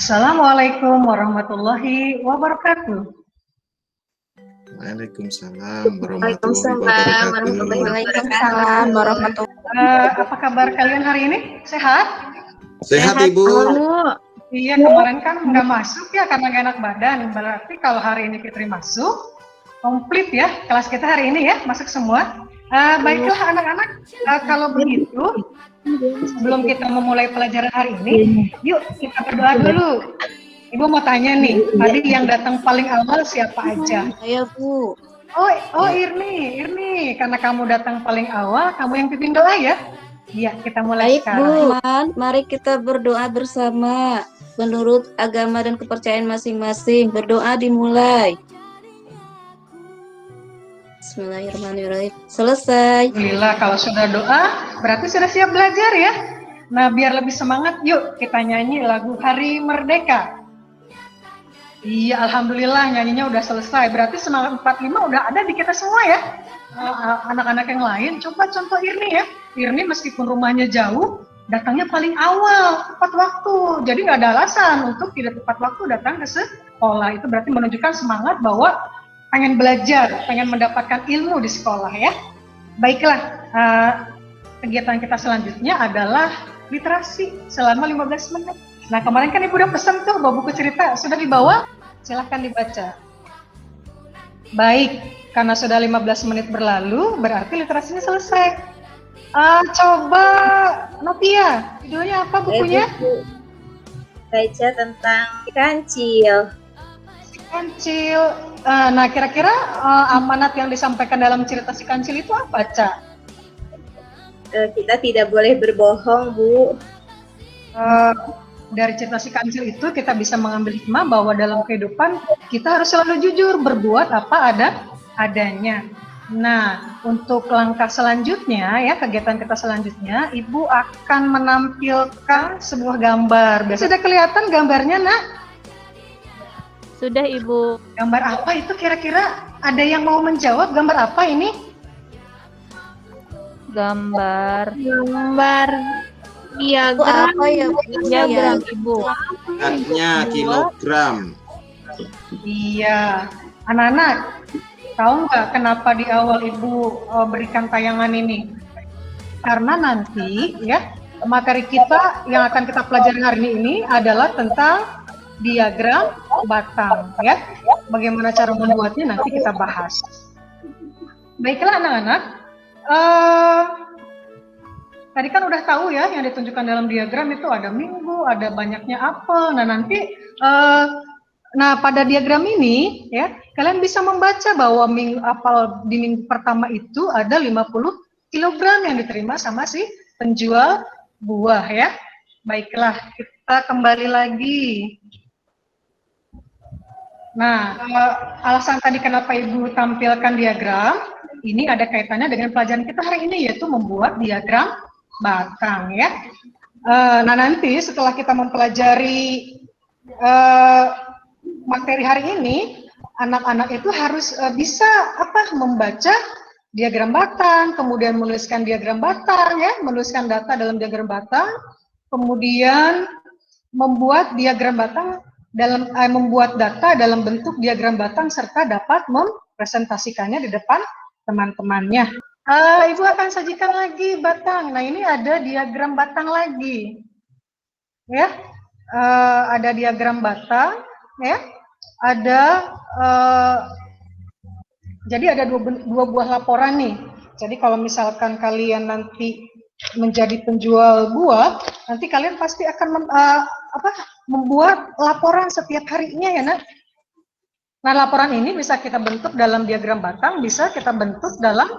Assalamualaikum warahmatullahi wabarakatuh. Waalaikumsalam warahmatullahi wabarakatuh. Waalaikumsalam warahmatullahi wabarakatuh. Apa kabar kalian hari ini? Sehat? Sehat Ibu. Iya, kemarin kan nggak masuk ya karena nggak enak badan. Berarti kalau hari ini Fitri masuk, komplit ya kelas kita hari ini ya, masuk semua. Baiklah anak-anak, kalau begitu sebelum kita memulai pelajaran hari ini, yuk kita berdoa dulu. Ibu mau tanya nih, tadi yang datang paling awal siapa aja? Ayo Bu. Oh Irni, karena kamu datang paling awal, kamu yang pimpin doa ya? Iya, kita mulai sekarang. Bu, mari kita berdoa bersama menurut agama dan kepercayaan masing-masing. Berdoa dimulai. Bismillahirrahmanirrahim. Selesai. Alhamdulillah, kalau sudah doa, berarti sudah siap belajar ya? Nah, biar lebih semangat, yuk kita nyanyi lagu Hari Merdeka. Iya, alhamdulillah nyanyinya udah selesai. Berarti semangat 45 udah ada di kita semua ya. Anak-anak yang lain, coba contoh Irni ya. Irni meskipun rumahnya jauh, datangnya paling awal, tepat waktu. Jadi nggak ada alasan untuk tidak tepat waktu datang ke sekolah. Itu berarti menunjukkan semangat bahwa pengen belajar, pengen mendapatkan ilmu di sekolah ya. Baiklah, kegiatan kita selanjutnya adalah literasi selama 15 menit. Nah, kemarin kan Ibu udah pesan tuh bawa buku cerita, sudah dibawa? Silahkan dibaca. Baik, karena sudah 15 menit berlalu, berarti literasinya selesai. Coba Novia, judulnya apa bukunya? Baca tentang kancil. Kancil. Nah, kira-kira amanat yang disampaikan dalam cerita si kancil itu apa, Ca? Kita tidak boleh berbohong, Bu. Dari cerita si kancil itu kita bisa mengambil hikmah bahwa dalam kehidupan kita harus selalu jujur, berbuat apa adanya. Nah, untuk langkah selanjutnya ya, kegiatan kita selanjutnya, Ibu akan menampilkan sebuah gambar. Biasa sudah kelihatan gambarnya, Nak? Sudah Ibu. Gambar apa itu kira-kira? Ada yang mau menjawab gambar apa ini? Gambar Diagram. Apa ya? Diagram Ibu. Beratnya kilogram. Iya. Anak-anak, tahu nggak kenapa di awal Ibu berikan tayangan ini? Karena nanti ya, materi kita yang akan kita pelajari hari ini adalah tentang diagram batang ya. Bagaimana cara membuatnya nanti kita bahas. Baiklah anak-anak, tadi kan udah tahu ya yang ditunjukkan dalam diagram itu ada minggu, ada banyaknya apel. Nah nanti, pada diagram ini ya kalian bisa membaca bahwa apel di minggu pertama itu ada 50 kg yang diterima sama si penjual buah ya. Baiklah, kita kembali lagi. Nah, alasan tadi kenapa Ibu tampilkan diagram, ini ada kaitannya dengan pelajaran kita hari ini, yaitu membuat diagram batang ya. Nah, nanti setelah kita mempelajari materi hari ini, anak-anak itu harus bisa membaca diagram batang, kemudian menuliskan diagram batang ya, menuliskan data dalam diagram batang, kemudian membuat diagram batang membuat data dalam bentuk diagram batang serta dapat mempresentasikannya di depan teman-temannya. Ibu akan sajikan lagi batang. Nah, ini ada diagram batang lagi. Ya. Ada diagram batang ya. Ada jadi ada dua buah laporan nih. Jadi kalau misalkan kalian nanti menjadi penjual buah, nanti kalian pasti akan membuat laporan setiap harinya ya, Nak. Nah, laporan ini bisa kita bentuk dalam diagram batang, bisa kita bentuk dalam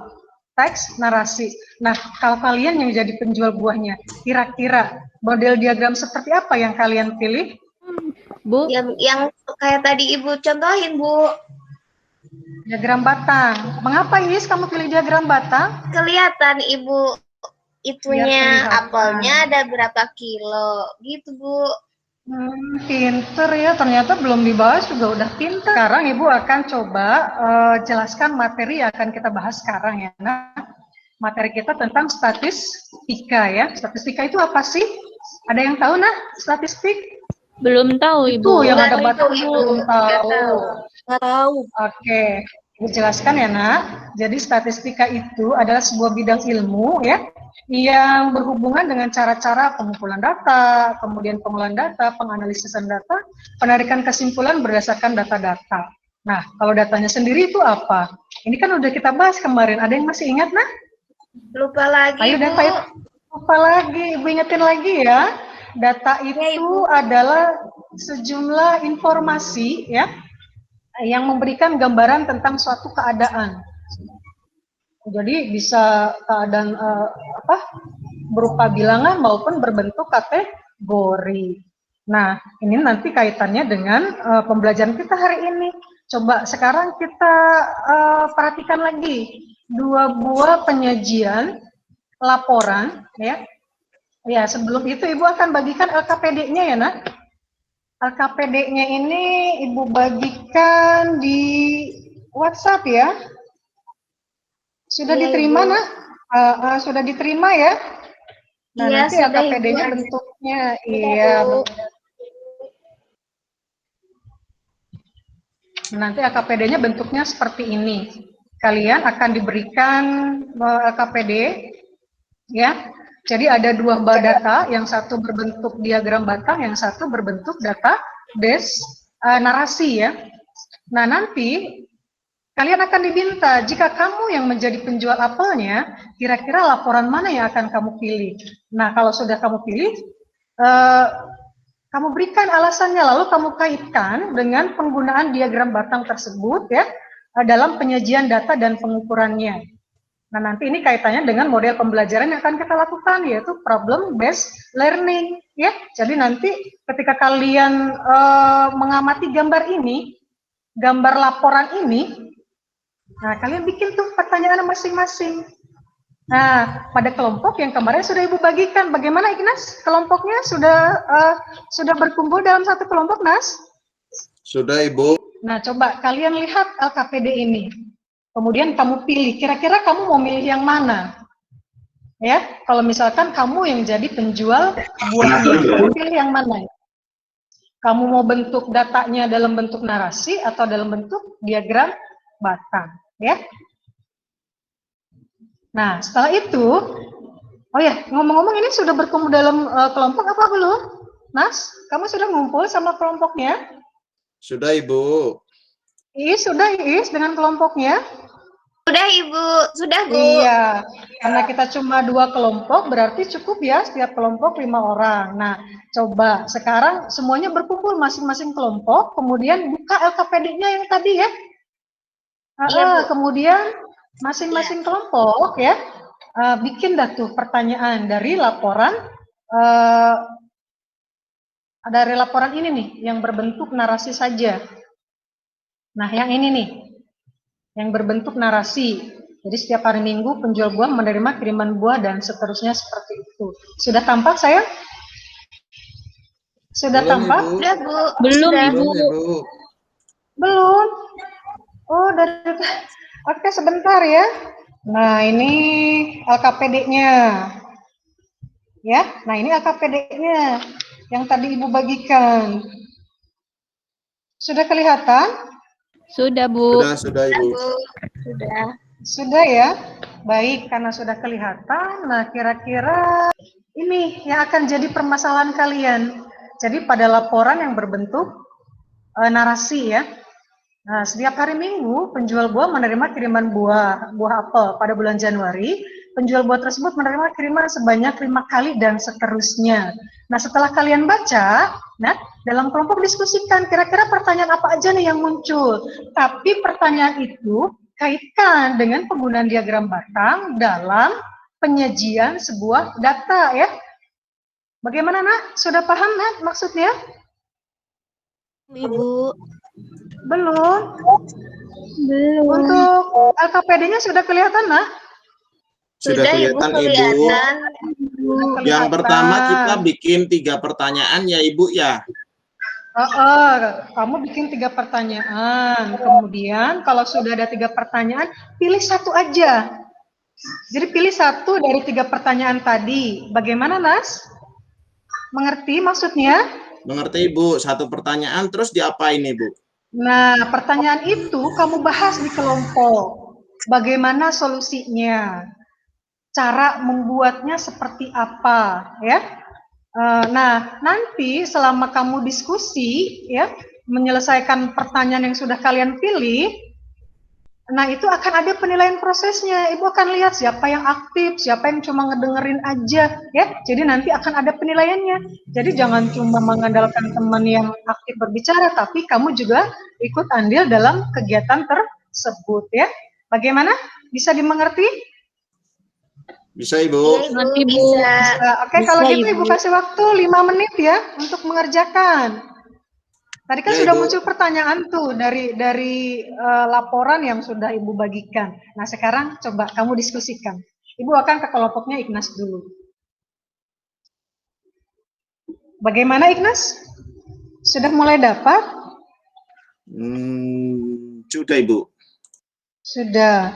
teks narasi. Nah, kalau kalian yang jadi penjual buahnya, kira-kira model diagram seperti apa yang kalian pilih? Bu, Yang kayak tadi Ibu contohin, Bu. Diagram batang. Mengapa Is kamu pilih diagram batang? Kelihatan Ibu itunya Kelihatan. apelnya ada berapa kilo gitu, Bu. Pinter ya, ternyata belum dibahas juga udah pinter. Sekarang Ibu akan coba jelaskan materi yang akan kita bahas sekarang ya. Nah, materi kita tentang statistika ya. Statistika itu apa sih? Ada yang tahu nah statistik? Belum tahu Itu Ibu. yang ada Ibu, batunya Ibu. belum Nggak tahu. tahu. Nggak tahu. Oke, Ibu jelaskan ya nak. Jadi statistika itu adalah sebuah bidang ilmu ya yang berhubungan dengan cara-cara pengumpulan data, kemudian pengolahan data, penganalisisan data, penarikan kesimpulan berdasarkan data-data. Nah, kalau datanya sendiri itu apa? Ini kan udah kita bahas kemarin. Ada yang masih ingat nak? Lupa lagi, Ayo Bu. data itu apa lagi? Ibu ingetin lagi ya. Data itu Ibu. adalah sejumlah informasi ya yang memberikan gambaran tentang suatu keadaan. Jadi bisa keadaan berupa bilangan maupun berbentuk kategori. Nah, ini nanti kaitannya dengan pembelajaran kita hari ini. Coba sekarang kita perhatikan lagi dua buah penyajian laporan ya. Ya, sebelum itu Ibu akan bagikan LKPD-nya ya, nak. LKPD-nya ini Ibu bagikan di WhatsApp ya. Sudah Iya, diterima, Ibu. nak? Sudah diterima ya? Nah, Iya, nanti sudah, LKPD-nya Ibu. bentuknya, Bu. iya. Nanti LKPD-nya bentuknya seperti ini. Kalian akan diberikan LKPD, ya. Jadi ada dua data, yang satu berbentuk diagram batang, yang satu berbentuk data narasi ya. Nah, nanti kalian akan diminta, jika kamu yang menjadi penjual apelnya, kira-kira laporan mana yang akan kamu pilih? Nah, kalau sudah kamu pilih, kamu berikan alasannya, lalu kamu kaitkan dengan penggunaan diagram batang tersebut ya, dalam penyajian data dan pengukurannya. Nah, nanti ini kaitannya dengan model pembelajaran yang akan kita lakukan, yaitu problem based learning ya. Jadi nanti ketika kalian mengamati gambar ini, gambar laporan ini, nah kalian bikin tuh pertanyaan masing-masing. Nah, pada kelompok yang kemarin sudah Ibu bagikan, bagaimana Ignas? Kelompoknya sudah berkumpul dalam satu kelompok, Nas? Sudah, Ibu. Nah, coba kalian lihat LKPD ini. Kemudian kamu pilih, kira-kira kamu mau milih yang mana? Ya, kalau misalkan kamu yang jadi penjual buahnya, kamu pilih yang mana? Kamu mau bentuk datanya dalam bentuk narasi atau dalam bentuk diagram batang, ya? Nah, setelah itu, oh ya, ngomong-ngomong ini sudah berkumpul dalam kelompok apa belum? Nas, kamu sudah ngumpul sama kelompoknya? Sudah, Ibu. Sudah dengan kelompoknya? Sudah, Ibu. Sudah, Bu. Iya, karena kita cuma 2 kelompok, berarti cukup ya setiap kelompok 5 orang. Nah, coba sekarang semuanya berkumpul masing-masing kelompok, kemudian buka LKPD-nya yang tadi ya. Iya, Bu. Kemudian masing-masing kelompok ya, bikin dah tuh pertanyaan dari laporan ini nih, yang berbentuk narasi saja. Nah, yang ini nih, yang berbentuk narasi. Jadi setiap hari Minggu penjual buah menerima kiriman buah dan seterusnya seperti itu. Sudah tampak sayang? Sudah Belum, tampak? Ibu. Sudah, Bu. Belum, Sudah. Ibu. Belum, Ibu. Belum. Oh, oke, sebentar ya. Nah, ini LKPD-nya. Ya, nah ini LKPD-nya yang tadi Ibu bagikan. Sudah kelihatan? Sudah, Bu. Sudah, Ibu. Bu. Sudah. Sudah ya? Baik, karena sudah kelihatan, nah kira-kira ini yang akan jadi permasalahan kalian. Jadi pada laporan yang berbentuk narasi ya, nah setiap hari Minggu penjual buah menerima kiriman buah apel pada bulan Januari, penjual buah tersebut menerima kiriman sebanyak 5 kali dan seterusnya. Nah setelah kalian baca, nah dalam kelompok diskusikan kira-kira pertanyaan apa aja nih yang muncul. Tapi pertanyaan itu kaitkan dengan penggunaan diagram batang dalam penyajian sebuah data ya. Bagaimana nak? Sudah paham nak maksudnya? Ibu. Belum. Belum. Untuk LKPD-nya sudah kelihatan nak? Sudah kelihatan, Ibu. Kelihatan. Yang pertama kita bikin 3 pertanyaan ya, Ibu ya. Kamu bikin 3 pertanyaan, kemudian kalau sudah ada 3 pertanyaan, pilih satu aja. Jadi pilih satu dari 3 pertanyaan tadi. Bagaimana, Nas? Mengerti maksudnya? Mengerti, Ibu? Satu pertanyaan terus diapain, Ibu? Nah, pertanyaan itu kamu bahas di kelompok. Bagaimana solusinya? Cara membuatnya seperti apa, ya? Nah, nanti selama kamu diskusi, ya, menyelesaikan pertanyaan yang sudah kalian pilih, nah itu akan ada penilaian prosesnya. Ibu akan lihat siapa yang aktif, siapa yang cuma ngedengerin aja, ya. Jadi nanti akan ada penilaiannya. Jadi jangan cuma mengandalkan teman yang aktif berbicara, tapi kamu juga ikut andil dalam kegiatan tersebut, ya. Bagaimana? Bisa dimengerti? Bisa, Ibu? Iya, Ibu, Nanti, Bu. bisa. Oke, kalau Bisa, gitu Ibu Ibu. kasih waktu 5 menit ya untuk mengerjakan. Tadi kan Ya, sudah Ibu. muncul pertanyaan tuh dari laporan yang sudah Ibu bagikan. Nah, sekarang coba kamu diskusikan. Ibu akan ke kelompoknya Ignas dulu. Bagaimana Ignas? Sudah mulai dapat? Sudah, Ibu. Sudah.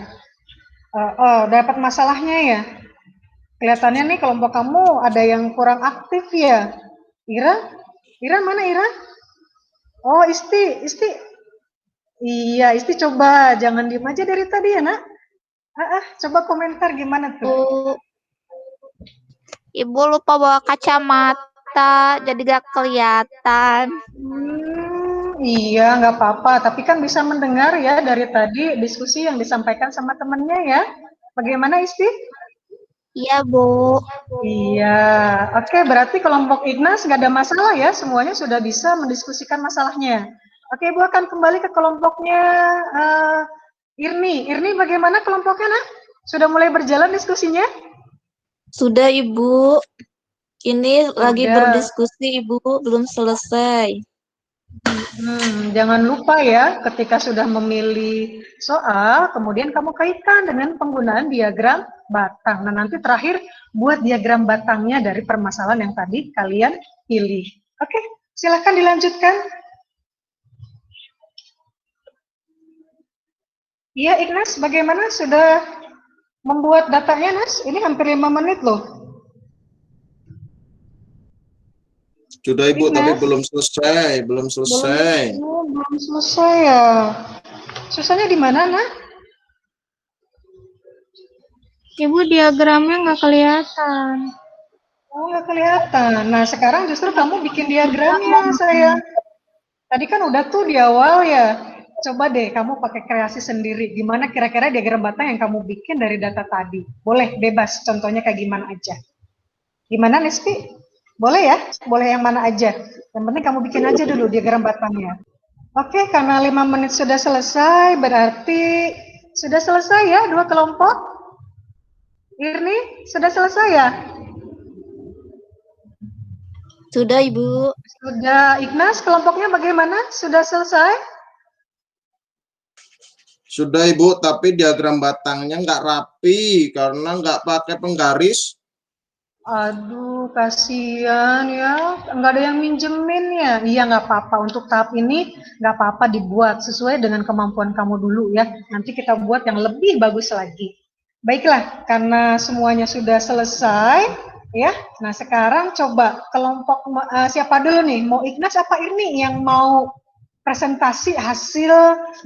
Dapat masalahnya ya? Kelihatannya nih kelompok kamu ada yang kurang aktif ya. Ira? Ira mana Ira? Oh, Isti. Iya, Isti coba jangan diem aja dari tadi ya, Nak. Coba komentar gimana tuh? Bu, Ibu lupa bawa kacamata, jadi gak kelihatan. Iya, nggak apa-apa. Tapi kan bisa mendengar ya dari tadi diskusi yang disampaikan sama temennya ya. Bagaimana Isti? Iya, Bu. Iya, oke. Berarti kelompok Ignas nggak ada masalah ya. Semuanya sudah bisa mendiskusikan masalahnya. Oke, Ibu akan kembali ke kelompoknya Irni. Irni, bagaimana kelompoknya, Nak? Sudah mulai berjalan diskusinya? Sudah, Ibu. Ini lagi Sudah. berdiskusi, Ibu, belum selesai. Jangan lupa ya, ketika sudah memilih soal, kemudian kamu kaitkan dengan penggunaan diagram batang. Nah, nanti terakhir buat diagram batangnya dari permasalahan yang tadi kalian pilih. Oke, silahkan dilanjutkan. Iya, Ignas, bagaimana? Sudah membuat datanya, Nas? Ini hampir 5 menit loh. Sudah, Ibu, Ignas? tapi belum selesai. Belum selesai. Belum selesai ya. Susahnya di mana, Nak? Ibu diagramnya nggak kelihatan. Oh, nggak kelihatan. Nah, sekarang justru kamu bikin diagramnya, sayang. Tadi kan udah tuh di awal ya. Coba deh kamu pakai kreasi sendiri. Gimana kira-kira diagram batang yang kamu bikin dari data tadi? Boleh, bebas. Contohnya kayak gimana aja. Gimana, Nespi? Boleh ya? Boleh yang mana aja. Yang penting kamu bikin aja dulu diagram batangnya. Oke, karena 5 menit sudah selesai, berarti sudah selesai ya dua kelompok? Irni, sudah selesai ya? Sudah, Ibu. Sudah. Ignas, kelompoknya bagaimana? Sudah selesai? Sudah, Ibu, tapi diagram batangnya nggak rapi karena nggak pakai penggaris. Aduh, kasihan ya. Nggak ada yang minjemin ya. Iya, nggak apa-apa. Untuk tahap ini, nggak apa-apa dibuat. Sesuai dengan kemampuan kamu dulu ya. Nanti kita buat yang lebih bagus lagi. Baiklah, karena semuanya sudah selesai, ya. Nah, sekarang coba kelompok siapa dulu nih? Mau Ignas apa Irni yang mau presentasi hasil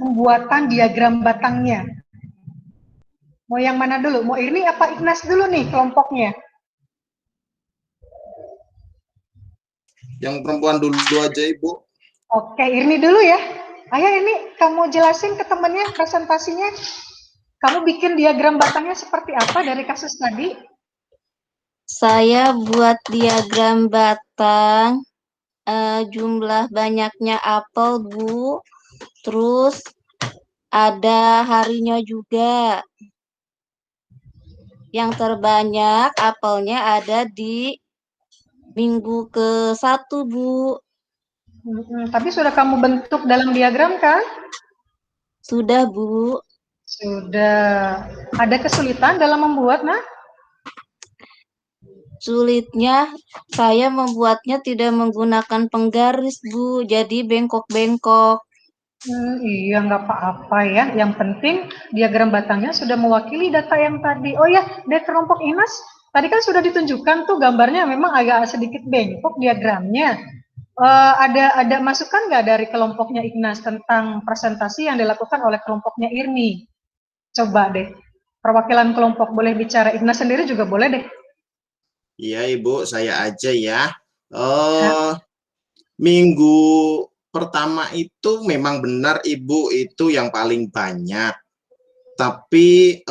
pembuatan diagram batangnya? Mau yang mana dulu? Mau Irni apa Ignas dulu nih kelompoknya? Yang perempuan dulu aja, Ibu. Oke, Irni dulu ya. Ayo Irni, kamu jelasin ke temennya presentasinya. Kamu bikin diagram batangnya seperti apa dari kasus tadi? Saya buat diagram batang, jumlah banyaknya apel, Bu. Terus ada harinya juga. Yang terbanyak apelnya ada di minggu ke-1, Bu. Tapi sudah kamu bentuk dalam diagram kan? Sudah, Bu. Sudah. Ada kesulitan dalam membuat, nah? Sulitnya saya membuatnya tidak menggunakan penggaris, Bu. Jadi bengkok-bengkok. Iya, nggak apa-apa ya. Yang penting diagram batangnya sudah mewakili data yang tadi. Oh ya, dari kelompok Inas, tadi kan sudah ditunjukkan tuh gambarnya memang agak sedikit bengkok diagramnya. Ada masukan nggak dari kelompoknya Ignas tentang presentasi yang dilakukan oleh kelompoknya Irmi? Coba deh, perwakilan kelompok boleh bicara, Ignas sendiri juga boleh deh. Iya Ibu, saya aja ya. Minggu pertama itu memang benar Ibu itu yang paling banyak. Tapi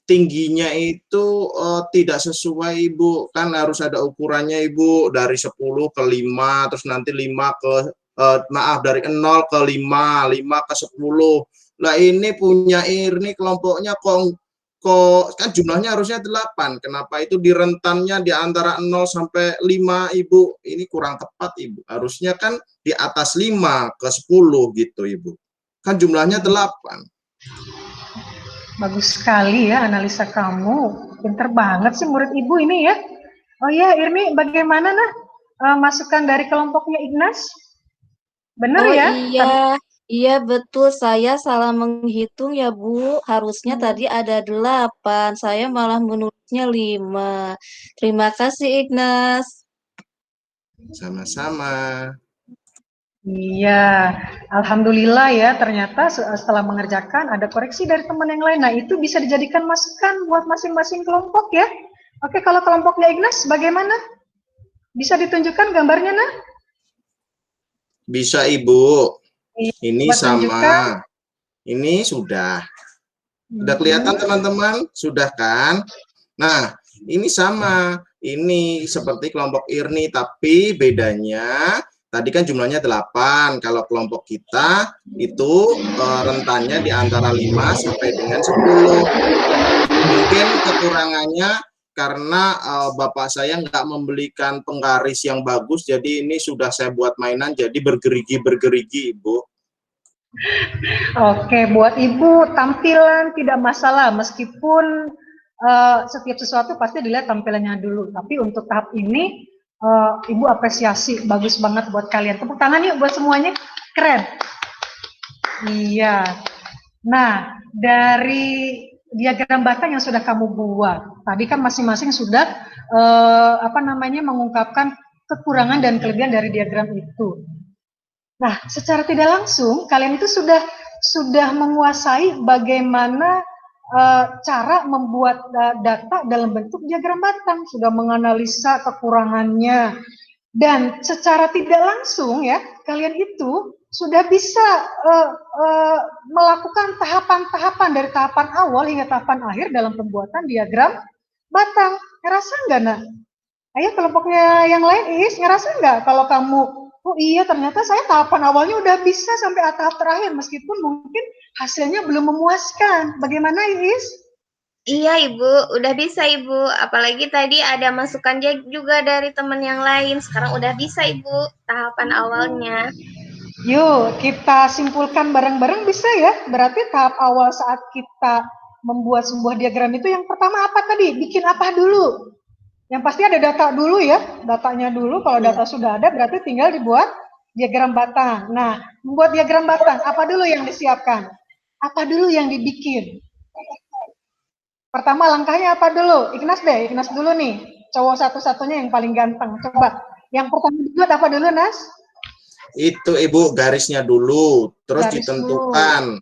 tingginya itu tidak sesuai Ibu, kan harus ada ukurannya Ibu, dari 10 ke 5, terus nanti 5 ke dari 0 ke 5, 5 ke 10. Lah ini punya Irni kelompoknya kok kan jumlahnya harusnya 8. Kenapa itu di rentannya di antara 0 sampai 5 Ibu? Ini kurang tepat Ibu. Harusnya kan di atas 5 ke 10 gitu Ibu. Kan jumlahnya 8. Bagus sekali ya analisa kamu. Pinter banget sih murid ibu ini ya. Oh iya Irmi, bagaimana masukan dari kelompoknya Ignas? Benar Oh ya? iya betul, saya salah menghitung ya Bu. Harusnya tadi ada 8, saya malah menulisnya 5. Terima kasih Ignas. Sama-sama. Iya, alhamdulillah ya. Ternyata setelah mengerjakan ada koreksi dari teman yang lain. Nah itu bisa dijadikan masukan buat masing-masing kelompok ya. Oke, kalau kelompoknya Ignas bagaimana? Bisa ditunjukkan gambarnya nah? Bisa Ibu. Iya, Ini coba sama. tunjukkan. Ini sudah. Sudah kelihatan teman-teman? Sudah kan? Nah, ini sama. Ini seperti kelompok Irni, tapi bedanya tadi kan jumlahnya 8. Kalau kelompok kita itu rentannya di antara 5 sampai dengan 10. Mungkin kekurangannya karena bapak saya nggak membelikan penggaris yang bagus, jadi ini sudah saya buat mainan, jadi bergerigi Ibu. Oke, buat ibu tampilan tidak masalah, meskipun setiap sesuatu pasti dilihat tampilannya dulu. Tapi untuk tahap ini, ibu apresiasi, bagus banget buat kalian. Tepuk tangan yuk buat semuanya, keren. Iya. Nah, dari diagram batang yang sudah kamu buat, tadi kan masing-masing sudah mengungkapkan kekurangan dan kelebihan dari diagram itu. Nah, secara tidak langsung kalian itu sudah menguasai bagaimana cara membuat data dalam bentuk diagram batang, sudah menganalisa kekurangannya, dan secara tidak langsung ya kalian itu sudah bisa melakukan tahapan-tahapan dari tahapan awal hingga tahapan akhir dalam pembuatan diagram batang. Ngerasa nggak nak? Ayo kelompoknya yang lain, ngerasa nggak kalau kamu, oh iya ternyata saya tahapan awalnya udah bisa sampai tahap terakhir meskipun mungkin hasilnya belum memuaskan. Bagaimana Is? Iya Ibu, udah bisa Ibu. Apalagi tadi ada masukan juga dari teman yang lain. Sekarang udah bisa Ibu tahapan awalnya. Yuk kita simpulkan bareng-bareng bisa ya. Berarti tahap awal saat kita membuat sebuah diagram itu yang pertama apa tadi? Bikin apa dulu? Yang pasti ada data dulu ya, datanya dulu. Kalau data sudah ada, berarti tinggal dibuat diagram batang. Nah, membuat diagram batang, apa dulu yang disiapkan? Apa dulu yang dibikin? Pertama langkahnya apa dulu? Ignas deh, Ignas dulu nih. Cowok satu-satunya yang paling ganteng. Coba, yang pertama dibuat apa dulu, Nas? Itu Ibu garisnya dulu, terus Garis ditentukan.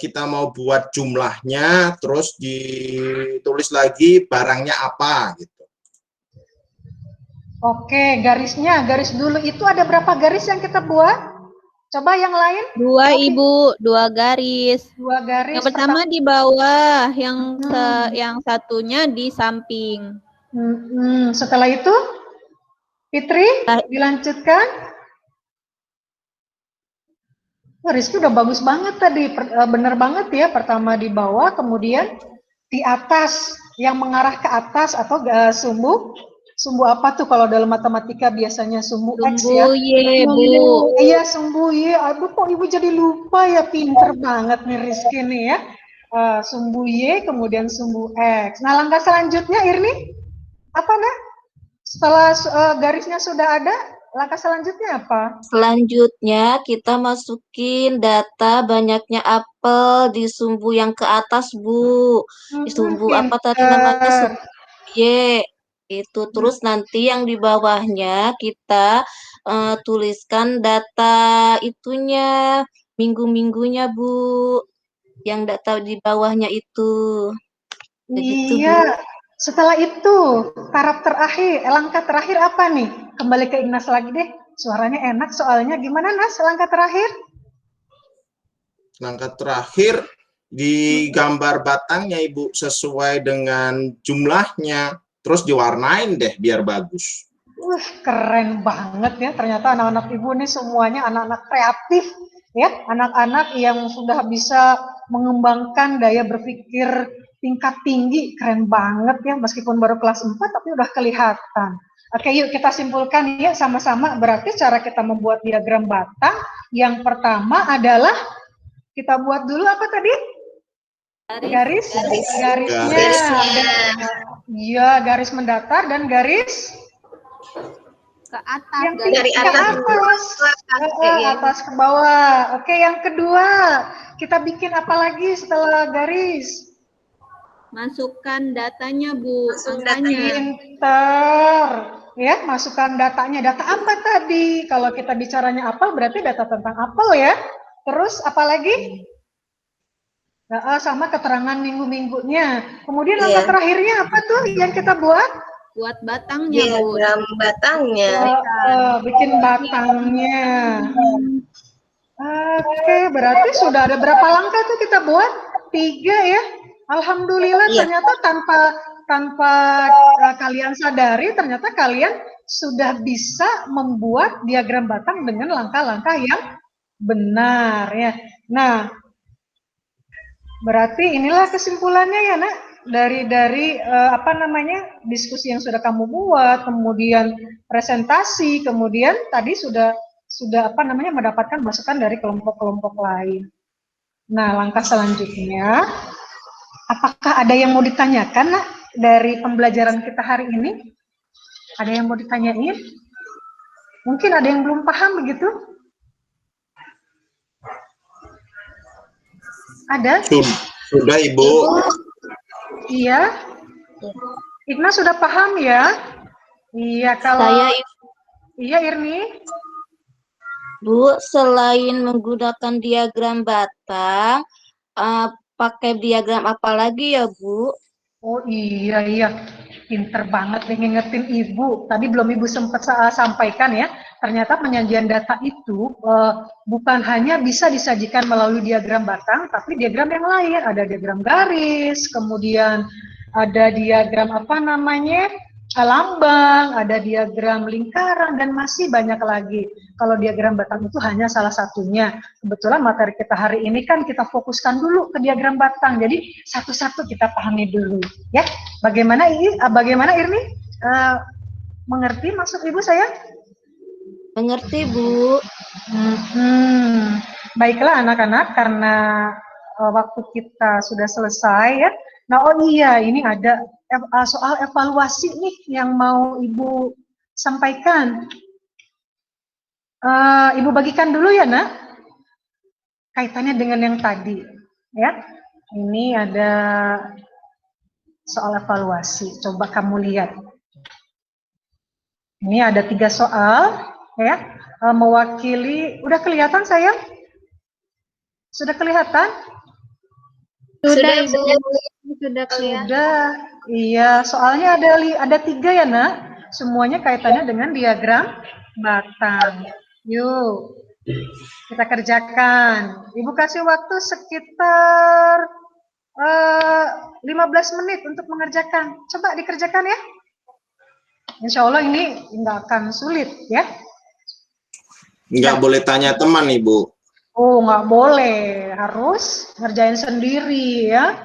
Kita mau buat jumlahnya, terus ditulis lagi barangnya apa gitu. Oke, garis dulu itu ada berapa garis yang kita buat? Coba yang lain. 2 Ibu, 2 garis. 2 garis. Yang pertama di bawah, yang satunya di samping. Setelah itu, Fitri, dilanjutkan. Wah, Rizky udah bagus banget tadi, bener banget ya. Pertama di bawah, kemudian di atas, yang mengarah ke atas atau sumbu. Sumbu apa tuh kalau dalam matematika biasanya sumbu X ya? Sumbu Y, Bu. Iya, sumbu Y. Aduh, kok Ibu jadi lupa ya? Pinter banget nih Rizky nih ya. Sumbu Y, kemudian sumbu X. Nah, langkah selanjutnya Irni, apa nak? Setelah garisnya sudah ada, langkah selanjutnya apa? Selanjutnya kita masukin data banyaknya apel di sumbu yang ke atas, Bu. Di sumbu apa tadi namanya? Sumbu Y. Itu terus nanti yang di bawahnya kita tuliskan data itunya, minggu-minggunya, Bu. Yang data di bawahnya itu. Begitu, Bu. Iya. Setelah itu, langkah terakhir apa nih? Kembali ke Ignas lagi deh. Suaranya enak soalnya. Gimana, Nas, langkah terakhir? Langkah terakhir digambar batangnya Ibu sesuai dengan jumlahnya. Terus diwarnain deh biar bagus. Keren banget ya. Ternyata anak-anak Ibu nih semuanya anak-anak kreatif. Ya, anak-anak yang sudah bisa mengembangkan daya berpikir tingkat tinggi, keren banget ya, meskipun baru kelas 4 tapi udah kelihatan. Oke, yuk kita simpulkan ya sama-sama. Berarti cara kita membuat diagram batang, yang pertama adalah kita buat dulu apa tadi? Garisnya. Iya, garis mendatar dan garis Ke atas. yang dari atas ke bawah. Oke, yang kedua, kita bikin apa lagi setelah garis? Masukkan datanya, Bu. Angkanya. Pinter. Ya, masukkan datanya. Data apa tadi? Kalau kita bicaranya apel, berarti data tentang apel ya. Terus apa lagi? Sama keterangan minggu-minggunya. Kemudian langkah terakhirnya apa tuh yang kita buat? Buat batangnya, Bu. Diagram batangnya. Bikin batangnya. Oke, berarti sudah ada berapa langkah tuh kita buat? 3 ya. Alhamdulillah ternyata tanpa kalian sadari, ternyata kalian sudah bisa membuat diagram batang dengan langkah-langkah yang benar ya. Nah, berarti inilah kesimpulannya ya, Nak. Dari diskusi yang sudah kamu buat, kemudian presentasi, kemudian tadi sudah mendapatkan masukan dari kelompok-kelompok lain. Nah, langkah selanjutnya, apakah ada yang mau ditanyakan, Nak, dari pembelajaran kita hari ini? Ada yang mau ditanyain? Mungkin ada yang belum paham begitu? Ada? Sudah, Ibu. Iya. Ignas sudah paham ya? Iya, kalau iya, Irni. Bu, selain menggunakan diagram batang, pakai diagram apa lagi ya, Bu? Oh iya. Pinter banget deh ngingetin Ibu. Tadi belum Ibu sempat sampaikan ya. Ternyata penyajian data itu bukan hanya bisa disajikan melalui diagram batang, tapi diagram yang lain. Ada diagram garis, kemudian ada diagram lambang, ada diagram lingkaran, dan masih banyak lagi. Kalau diagram batang itu hanya salah satunya. Kebetulan materi kita hari ini kan kita fokuskan dulu ke diagram batang. Jadi satu-satu kita pahami dulu, ya. Bagaimana Irni? Mengerti maksud Ibu saya? Mengerti, Bu. Baiklah anak-anak, karena waktu kita sudah selesai ya. Nah, ini ada soal evaluasi nih yang mau Ibu sampaikan. Ibu bagikan dulu ya, Nak. Kaitannya dengan yang tadi, ya. Ini ada soal evaluasi. Coba kamu lihat. Ini ada 3 soal, ya. Mewakili, udah kelihatan sayang? Sudah kelihatan? Sudah, Ibu. Sudah kelihatan. Sudah. Iya, soalnya ada 3 ya, Nak. Semuanya kaitannya dengan diagram batang. Yuk, kita kerjakan. Ibu kasih waktu sekitar 15 menit untuk mengerjakan. Coba dikerjakan ya. Insya Allah ini nggak akan sulit ya. Nggak boleh tanya teman, Ibu. Oh, nggak boleh. Harus ngerjain sendiri ya.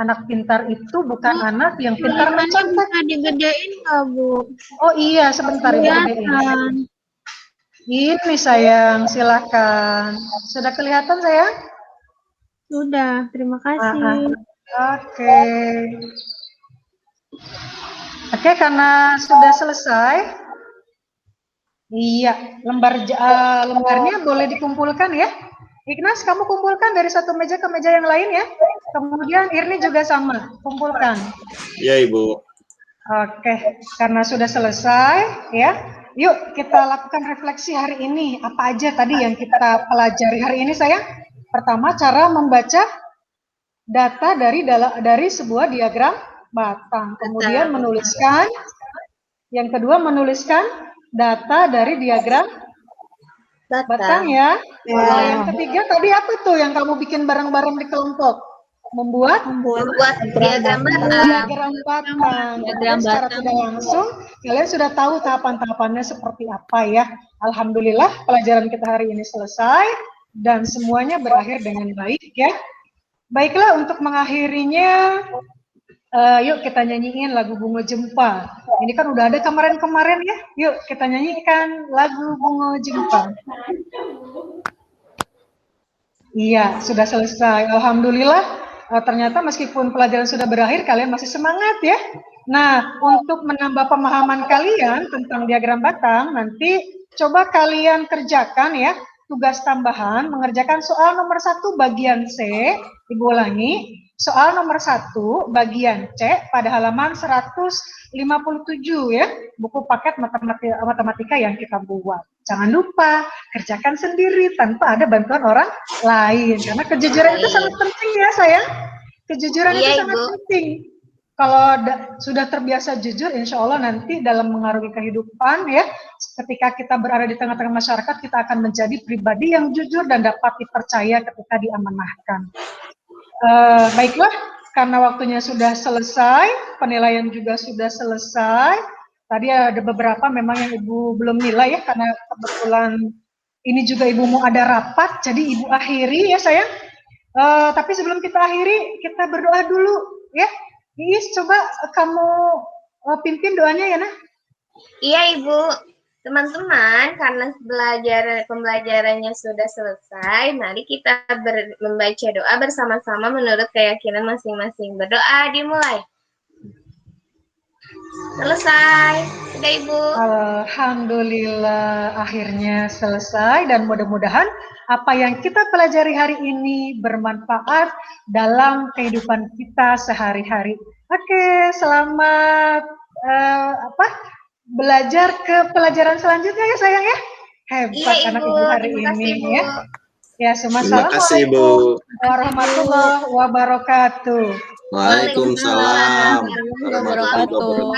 Anak pintar itu bukan anak yang pintar mencontek. Bisa digedein nggak, Bu? Oh iya, sebentar Ibu gedein. Ini sayang, silakan. Sudah kelihatan sayang? Sudah, terima kasih. Oke. Oke, karena sudah selesai. Iya, lembarnya boleh dikumpulkan ya. Ignas, kamu kumpulkan dari satu meja ke meja yang lain ya. Kemudian Irni juga sama, kumpulkan. Ya, Ibu. Oke, karena sudah selesai ya. Yuk kita lakukan refleksi hari ini. Apa aja tadi yang kita pelajari hari ini sayang? Pertama, cara membaca data dari sebuah diagram batang. Kemudian menuliskan. Yang kedua, menuliskan data dari diagram batang ya. Nah, yang ketiga tadi apa tuh yang kamu bikin bareng-bareng di kelompok? Membuat diagram batang. diagram batang. Kemudian secara tidak langsung kalian sudah tahu tahapan-tahapannya seperti apa ya. Alhamdulillah pelajaran kita hari ini selesai dan semuanya berakhir dengan baik ya. Baiklah, untuk mengakhirinya yuk kita nyanyiin lagu Bunga Jempa. Ini kan udah ada kemarin-kemarin ya. Yuk kita nyanyikan lagu Bunga Jempa. Iya, sudah selesai. Alhamdulillah. Ternyata meskipun pelajaran sudah berakhir, kalian masih semangat ya. Nah, untuk menambah pemahaman kalian tentang diagram batang, nanti coba kalian kerjakan ya, tugas tambahan, mengerjakan soal nomor 1 bagian C, Ibu ulangi, soal nomor 1 bagian C pada halaman 157 ya, buku paket matematika yang kita buat. Jangan lupa, kerjakan sendiri tanpa ada bantuan orang lain. Karena kejujuran itu sangat penting ya sayang. Kejujuran itu sangat penting. Kalau sudah terbiasa jujur, insya Allah nanti dalam mengarungi kehidupan ya, ketika kita berada di tengah-tengah masyarakat, kita akan menjadi pribadi yang jujur dan dapat dipercaya ketika diamanahkan. Baiklah, karena waktunya sudah selesai, penilaian juga sudah selesai. Tadi ada beberapa memang yang Ibu belum nilai ya, karena kebetulan ini juga Ibu mau ada rapat, jadi Ibu akhiri ya sayang. Tapi sebelum kita akhiri, kita berdoa dulu ya. Iis, coba kamu pimpin doanya ya, Nah. Iya, Ibu. Teman-teman, karena pembelajarannya sudah selesai, mari kita membaca doa bersama-sama menurut keyakinan masing-masing. Berdoa dimulai. Selesai. Sudah, Ibu. Alhamdulillah, akhirnya selesai dan mudah-mudahan apa yang kita pelajari hari ini bermanfaat dalam kehidupan kita sehari-hari. Oke, selamat belajar ke pelajaran selanjutnya ya sayang ya. Hebat Iya, anak Ibu. Ibu hari Terima kasih, ini Ibu. ya. Ya, Terima kasih, Assalamualaikum Bu. warahmatullahi wabarakatuh. Waalaikumsalam warahmatullahi wabarakatuh. wabarakatuh.